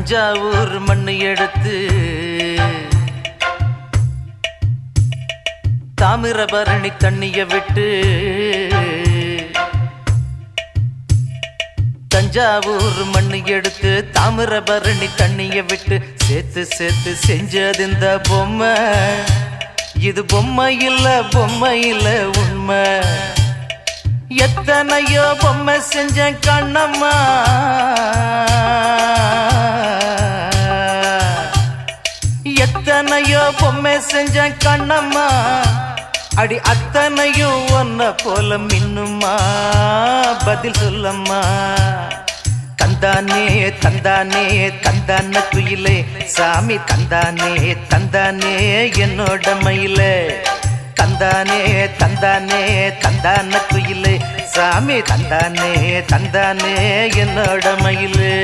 தஞ்சாவூர் மண்ணு எடுத்து தாமிரபரணி தண்ணிய விட்டு தஞ்சாவூர் மண்ணு எடுத்து தாமிரபரணி தண்ணிய விட்டு சேர்த்து சேர்த்து செஞ்சது இந்த பொம்மை. இது பொம்மை இல்ல உண்மை. எத்தனையோ பொம்மை செஞ்ச கண்ணம்மா, எத்தனையோ பொம்மை செஞ்ச கண்ணம்மா. அடி அத்தனையும் ஒன்ன போல மின்னுமா, பதில் சொல்லம்மா. தந்தானே தந்தானே தந்தான குயிலே சாமி, தந்தானே தந்தானே என்னோட மயிலே. தந்தானே தந்தானே தந்தான குயிலே சாமி, தந்தானே தந்தானே என்னோட மயிலே.